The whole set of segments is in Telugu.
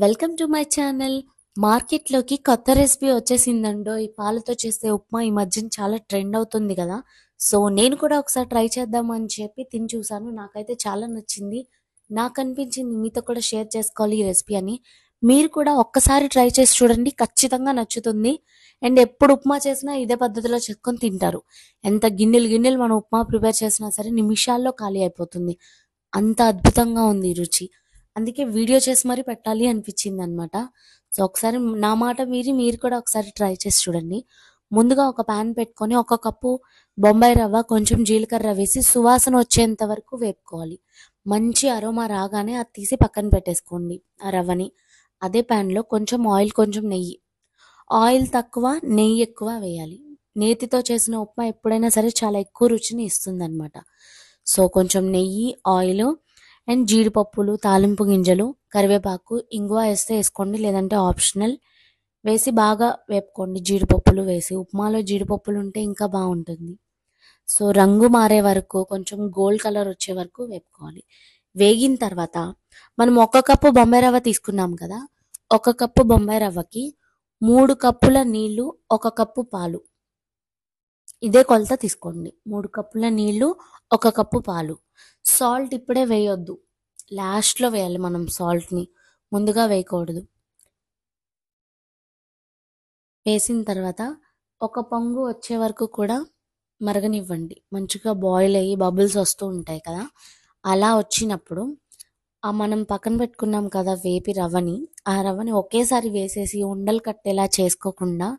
Welcome to my channel. మార్కెట్లోకి కొత్త రెసిపీ వచ్చేసిందండో. ఈ పాలతో చేసే ఉప్మా ఈ మధ్యన చాలా ట్రెండ్ అవుతుంది కదా. సో నేను కూడా ఒకసారి ట్రై చేద్దామని చెప్పి తిని చూసాను. నాకైతే చాలా నచ్చింది. నాకు అనిపించింది మీతో కూడా షేర్ చేసుకోవాలి ఈ రెసిపీ అని. మీరు కూడా ఒక్కసారి ట్రై చేసి చూడండి, ఖచ్చితంగా నచ్చుతుంది. అండ్ ఎప్పుడు ఉప్మా చేసినా ఇదే పద్ధతిలో చేసుకొని తింటారు. ఎంత గిన్నెలు గిన్నెలు మనం ఉప్మా ప్రిపేర్ చేసినా సరే నిమిషాల్లో ఖాళీ అయిపోతుంది. అంత అద్భుతంగా ఉంది ఈ రుచి. అందుకే వీడియో చేసి మరీ పెట్టాలి అనిపించింది అనమాట. సో ఒకసారి నా మాట మీరు కూడా ఒకసారి ట్రై చేసి చూడండి. ముందుగా ఒక ప్యాన్ పెట్టుకొని ఒక కప్పు బొంబాయి రవ్వ, కొంచెం జీలకర్ర వేసి సువాసన వచ్చేంత వరకు వేపుకోవాలి. మంచి అరోమా రాగానే అది తీసి పక్కన పెట్టేసుకోండి ఆ రవ్వని. అదే ప్యాన్లో కొంచెం ఆయిల్, కొంచెం నెయ్యి. ఆయిల్ తక్కువ, నెయ్యి ఎక్కువ వేయాలి. నేతితో చేసిన ఉప్మా ఎప్పుడైనా సరే చాలా ఎక్కువ రుచిని ఇస్తుంది. సో కొంచెం నెయ్యి, ఆయిల్ అండ్ జీడిపప్పులు, తాలింపు గింజలు, కరివేపాకు, ఇంగువ వేస్తే వేసుకోండి, లేదంటే ఆప్షనల్. వేసి బాగా వేపుకోండి. జీడిపప్పులు వేసి, ఉప్మాలో జీడిపప్పులు ఉంటే ఇంకా బాగుంటుంది. సో రంగు మారే వరకు, కొంచెం గోల్డ్ కలర్ వచ్చే వరకు వేపుకోవాలి. వేగిన తర్వాత మనం 1 కప్పు బొంబాయి రవ్వ తీసుకున్నాం కదా. 1 కప్పు బొంబాయి రవ్వకి 3 కప్పుల నీళ్లు, 1 కప్పు పాలు. ఇదే కొలత తీసుకోండి. 3 కప్పుల నీళ్లు, 1 కప్పు పాలు. సాల్ట్ ఇప్పుడే వేయొద్దు, లాస్ట్లో వేయాలి మనం సాల్ట్ని, ముందుగా వేయకూడదు. వేసిన తర్వాత ఒక పొంగు వచ్చే వరకు కూడా మరగనివ్వండి. మంచిగా బాయిల్ అయ్యి బబుల్స్ వస్తూ ఉంటాయి కదా. అలా వచ్చినప్పుడు మనం పక్కన పెట్టుకున్నాం కదా వేపి రవ్వని, ఆ రవ్వని ఒకేసారి వేసేసి ఉండలు కట్టేలా చేసుకోకుండా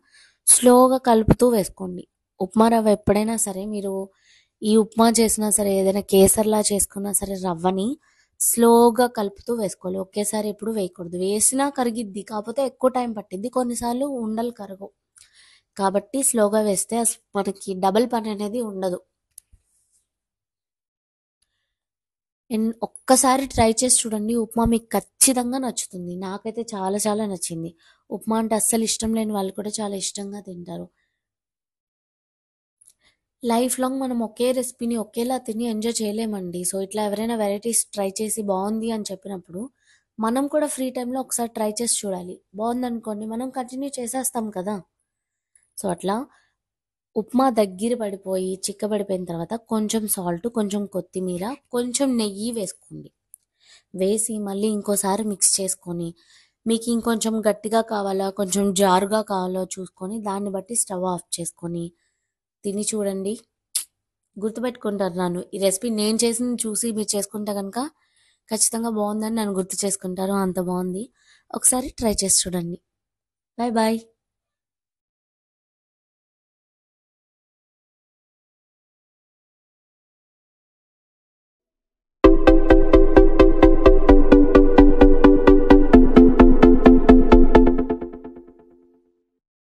స్లోగా కలుపుతూ వేసుకోండి. ఉప్మా రవ్వ ఎప్పుడైనా సరే, మీరు ఈ ఉప్మా చేసినా సరే, ఏదైనా కేసర్లా చేసుకున్నా సరే, రవ్వని స్లోగా కలుపుతూ వేసుకోవాలి. ఒకేసారి ఎప్పుడు వేయకూడదు. వేసినా కరిగిద్ది, కాకపోతే ఎక్కువ టైం పట్టిద్ది, కొన్నిసార్లు ఉండలు కరగవు. కాబట్టి స్లోగా వేస్తే మనకి డబల్ పని అనేది ఉండదు. అండ్ ఒక్కసారి ట్రై చేసి చూడండి, ఉప్మా మీకు ఖచ్చితంగా నచ్చుతుంది. నాకైతే చాలా చాలా నచ్చింది. ఉప్మా అంటే అస్సలు ఇష్టం లేని వాళ్ళు కూడా చాలా ఇష్టంగా తింటారు. లైఫ్ లాంగ్ మనం ఒకే రెసిపీని ఒకేలా తిని ఎంజాయ్ చేయలేమండి. సో ఇట్లా ఎవరైనా వెరైటీస్ ట్రై చేసి బాగుంది అని చెప్పినప్పుడు మనం కూడా ఫ్రీ టైంలో ఒకసారి ట్రై చేసి చూడాలి. బాగుందనుకోండి, మనం కంటిన్యూ చేసేస్తాం కదా. సో అట్లా ఉప్మా దగ్గర పడిపోయి చిక్కబడిపోయిన తర్వాత కొంచెం సాల్ట్, కొంచెం కొత్తిమీర, కొంచెం నెయ్యి వేసుకోండి. వేసి మళ్ళీ ఇంకోసారి మిక్స్ చేసుకొని, మీకు ఇంకొంచెం గట్టిగా కావాలా, కొంచెం జారుగా కావాలో చూసుకొని దాన్ని బట్టి స్టవ్ ఆఫ్ చేసుకొని తిని చూడండి. గుర్తుపెట్టుకుంటున్నాను, ఈ రెసిపీ నేను చేసింది చూసి మీరు చేసుకుంటే కనుక ఖచ్చితంగా బాగుందని నన్ను గుర్తు చేసుకుంటారు. అంత బాగుంది. ఒకసారి ట్రై చేసి చూడండి. Bye bye.